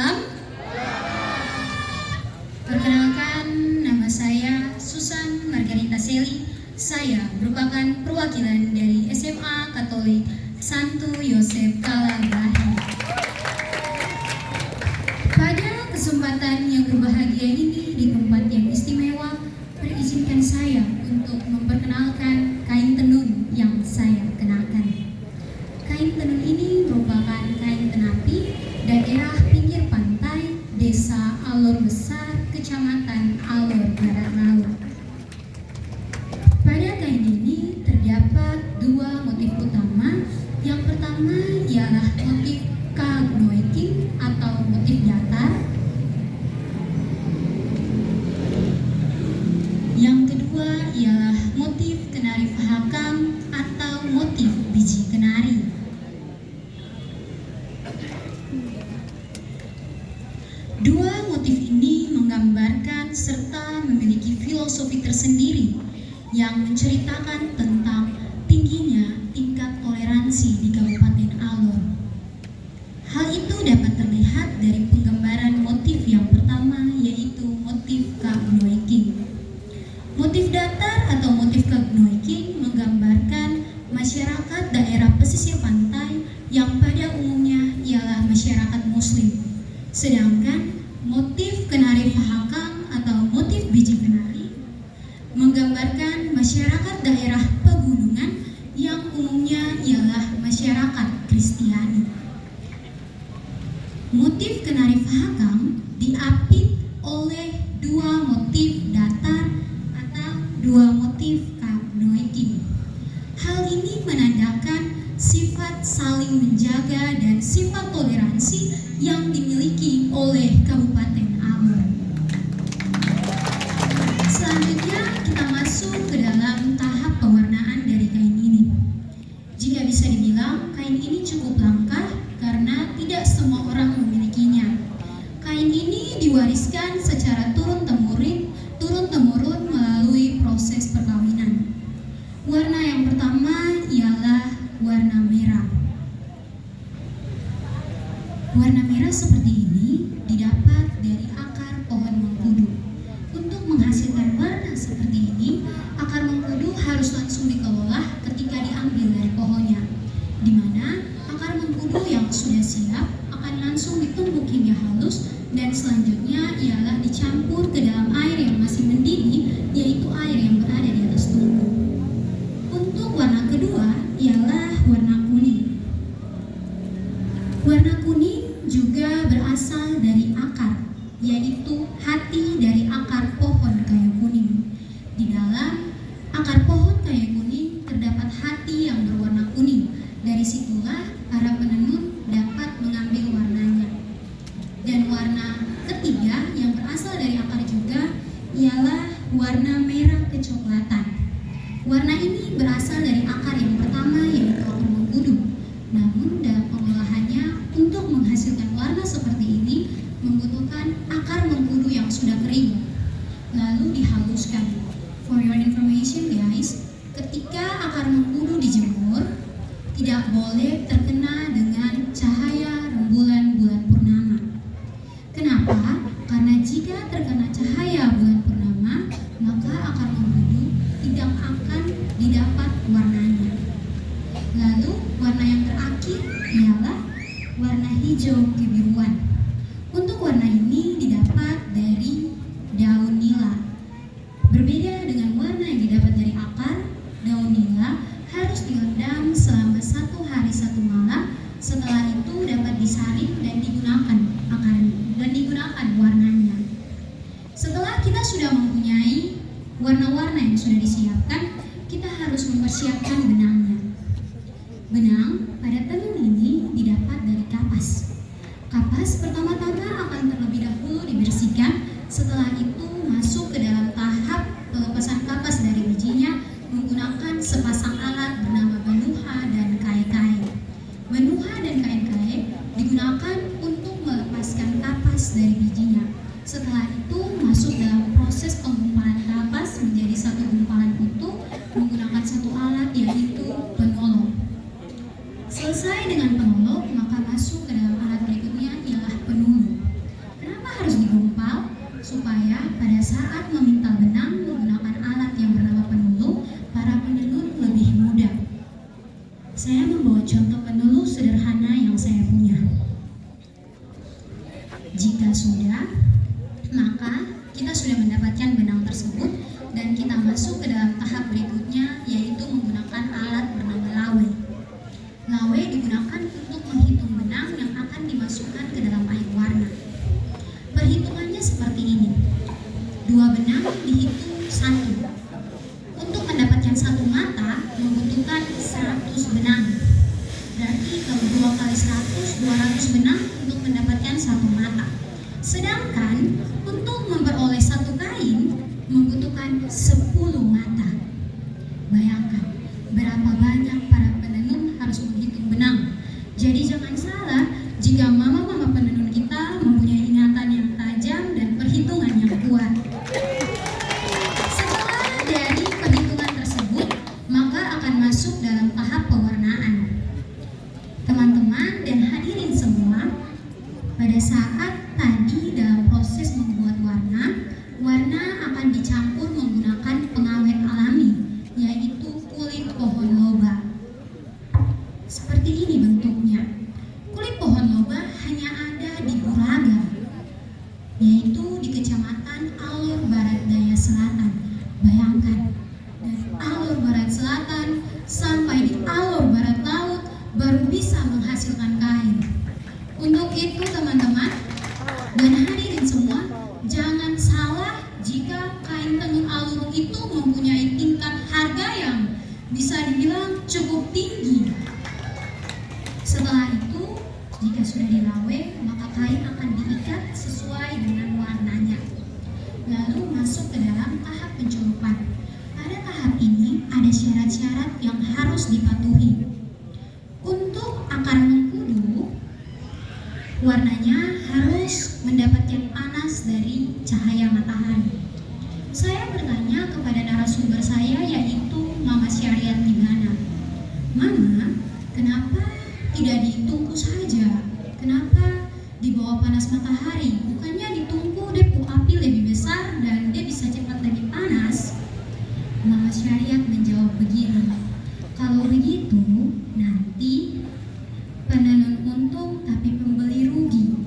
Salam. Perkenalkan, nama saya Susan Margarita Seli. Saya merupakan perwakilan dari SMA Katolik Santo Yosef Kalabahi. Pada kesempatan yang berbahagia ini di tempat yang istimewa, perizinkan saya untuk memperkenalkan kain tenun yang saya kenakan. Kain tenun ini merupakan kain tenapi daerah pinggir pantai Desa Alor Besar, Kecamatan Alor Barat Laut. Pada kain ini terdapat dua motif utama. Yang pertama ialah motif Kagnoiking atau motif datar. Yang kedua ialah motif kenari fahakam atau motif biji kenari. Dua motif ini menggambarkan serta memiliki filosofi tersendiri yang menceritakan tentang tingginya tingkat toleransi di Kabupaten Alor. Hal itu dapat terlihat dari penggambaran motif yang pertama, yaitu motif Kagnoiking. Motif datar atau motif Kagnoiking menggambarkan masyarakat daerah pesisir pantai yang pada umumnya ialah masyarakat Muslim. Sedangkan motif kenari fahakam atau motif biji kenari menggambarkan masyarakat daerah pegunungan yang umumnya ialah masyarakat Kristiani. Motif kenari fahakam diapit oleh dua motif datar atau dua motif Kagnoiking. Hal ini menandakan sifat saling menjaga dan sifat toleransi yang dimiliki oleh Kabupaten Alor. Selanjutnya kita masuk ke dalam tahap pewarnaan dari kain ini. Jika bisa dibilang, kain ini cukup langka karena tidak semua orang memilikinya. Kain ini diwariskan secara turun-temurun melalui proses perkawinan. Warna yang pertama ialah warna merah. Warna merah seperti ini didapat dari akar pohon mengkudu. Untuk menghasilkan warna seperti ini, akar mengkudu harus langsung dikelola ketika diambil dari pohonnya, di mana akar mengkudu yang sudah siap akan langsung ditumbuk hingga halus dan selanjutnya ialah dicampur ke dalam air yang masih mendidih, yaitu air yang berada di atas tungku. Untuk warna kedua ialah warna kuning. Warna kuning juga berasal dari akar, yaitu hati dari akar pohon kayu kuning. Di dalam akar pohon kayu kuning terdapat hati yang berwarna kuning. Dari situlah para penenun dapat mengambil warnanya. Dan warna ketiga yang berasal dari akar juga ialah warna merah kecoklatan. Warna ini berasal dari akar yang pertama, yaitu akar mengkudu. Namun dalam pengolahannya untuk menghasilkan warna seperti ini membutuhkan akar mengkudu yang sudah kering lalu dihaluskan. For your information guys, ketika akar mengkudu dijemur tidak boleh terkena dengan cahaya rembulan bulan purnama. Kenapa? Karena jika terkena cahaya bulan purnama, maka akar mengkudu tidak akan didapat warnanya. Lalu warna yang terakhir ialah warna hijau kebiruan. Untuk warna ini didapat dari daun nila. Berbeda dengan warna yang didapat dari akar, daun nila harus direndam selama 1 hari 1 malam. Setelah itu dapat disaring dan digunakan akarnya dan digunakan warnanya. Setelah kita sudah mempunyai warna-warna yang sudah disiapkan, kita harus mempersiapkan benangnya. Benang pada tenun ini didapat dari kapas. Kapas pertama-tama akan terlebih dahulu dibersihkan. Setelah itu masuk ke dalam tahap pelepasan kapas dari bijinya menggunakan sepasang alat bernama benuha dan kai-kai. Benuha dan kai-kai digunakan untuk melepaskan kapas dari bijinya. Setelah itu masuk dalam proses penggumpalan kapas menjadi satu gumpalan utuh menggunakan satu alat, yaitu penolok. Selesai dengan penolok, maka masuk ke dalam alat berikutnya ialah penulu. pada saat meminta benang menggunakan alat yang bernama penuluh, para penenun lebih mudah. Saya membawa contoh penuluh sederhana yang saya punya. Jika sudah, maka kita sudah mendapatkan benang tersebut dan kita masuk ke dalam tahap berikutnya, yaitu menggunakan alat bernama lawe. Lawe digunakan untuk menghitung benang yang akan dimasukkan ke dalam air warna. Perhitungannya seperti ini. 2 benang dihitung 1. Untuk mendapatkan 1 mata membutuhkan 100 benang. Berarti kalau 2 kali 100, 200 benang untuk mendapatkan 1 mata. Sedangkan untuk memperoleh 1 kain membutuhkan 10 mata. Bayangkan berapa banyak para penenun harus menghitung benang. Jadi jangan salah jika mama-mama penenun kita mempunyai ingatan yang tajam dan perhitungan yang kuat. Setelah dari perhitungan tersebut, maka akan masuk dalam tahap pewarnaan. Teman-teman dan hadirin semua, pada saat tadi dalam proses membuat warna, warna akan dicampur menggunakan pengawet alami, yaitu kulit pohon loba. Seperti ini bentuknya. Kulit pohon loba hanya ada di Buraga, yaitu di Kecamatan Alor Barat Daya Selatan. Bayangkan, dari Alor Barat Selatan sampai di Alor Barat Laut baru bisa menghasilkan kain. Untuk itu teman-teman dan hadirin semua, jangan salah jika kain tenun alur itu mempunyai tingkat harga yang bisa dibilang cukup tinggi. Setelah itu, jika sudah dilawe, maka kain akan diikat sesuai dengan warnanya. Lalu masuk ke dalam tahap pencurupan. Pada tahap ini ada syarat-syarat yang harus dipatuhi. Untuk akar mengkudu, warnanya harus mendapatkan panas dari cahaya matahari. Saya bertanya kepada narasumber saya, yaitu Mama Syariat Gimana. Mama, kenapa tidak ditungku saja? Kenapa di bawah panas matahari? Bukannya ditungku deh api lebih besar dan dia bisa cepat lebih panas? Mama Syariat menjawab begini, kalau begitu nanti penenun untung tapi pembeli rugi,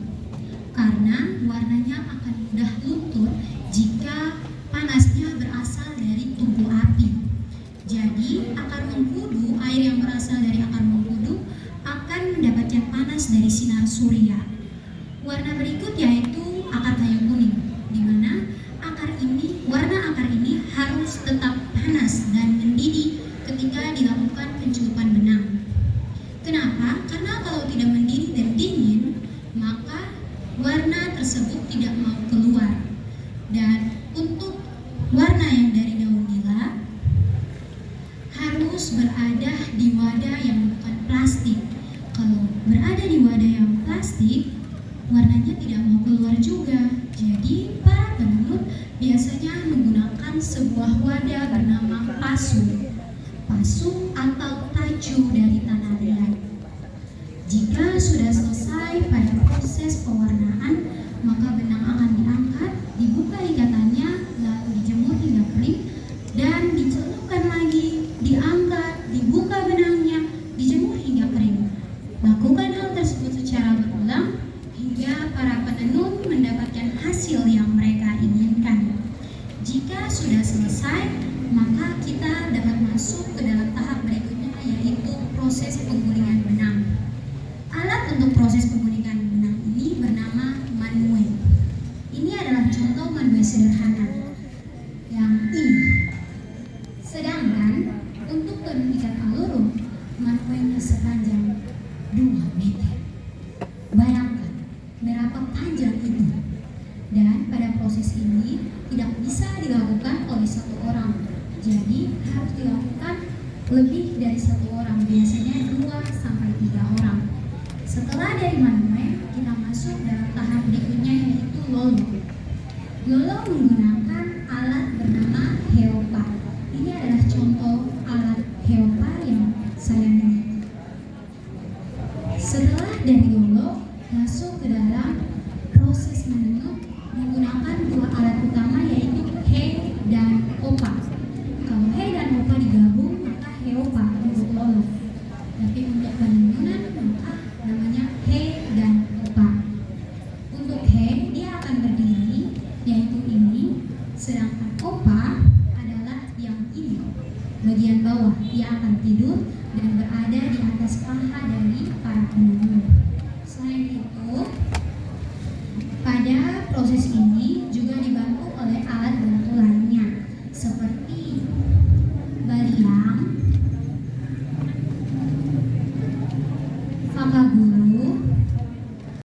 karena warnanya akan mudah luntur jika panasnya berasal dari tungku api. Jadi akar mengkudu, air yang berasal dari akar mengkudu akan mendapatkan panas dari sinar surya. Warna berikut yaitu akar kayu kuning, di mana warna akar ini harus tetap panas dan mendidih ketika dilakukan pencurupan benang. Kenapa? Karena kalau tidak mendidih dan dingin, maka warna tersebut tidak mau keluar. Dan untuk warna yang dari daun nila harus berada di wadah yang bukan plastik. Kalau berada di wadah yang plastik, warnanya tidak mau keluar juga. Jadi para penenun biasanya menggunakan sebuah wadah bernama pasu atau tacu dari tanah liat. Jika sudah selesai pada proses pewarnaan, maka benang akan diangkat, dibuka ikatannya, lalu dijemur hingga kering, dan dicelupkan lagi, diangkat, dibuka benangnya, dijemur hingga kering. Lakukan hal tersebut secara berulang hingga para penenun mendapatkan hasil yang mereka inginkan. Jika sudah selesai, maka kita dapat masuk ke dalam tahap berikutnya, yaitu proses penggulingan benang. Alat untuk proses penggulingan benang ini bernama manue. Ini adalah contoh manue sederhana yang ini. Sedangkan untuk tenun ikat aluru, manuenya sepanjang 2 meter. Bayangkan berapa panjang itu. Dan pada proses ini tidak bisa dilakukan oleh 1 orang. Jadi harus dilakukan lebih dari 1 orang, biasanya 2-3 orang. Setelah dari manue, kita masuk dalam tahap berikutnya, yaitu lolo. Lolo menggunakan alat bernama heopa. Ini adalah contoh alat heopa yang saya miliki. Setelah dari lolo, masuk ke dalam proses menenun menggunakan 2 alat utama, akan berdiri, yaitu ini, sedangkan opa adalah yang ini. Bagian bawah ia akan tidur dan berada di atas paha dari para penunggu.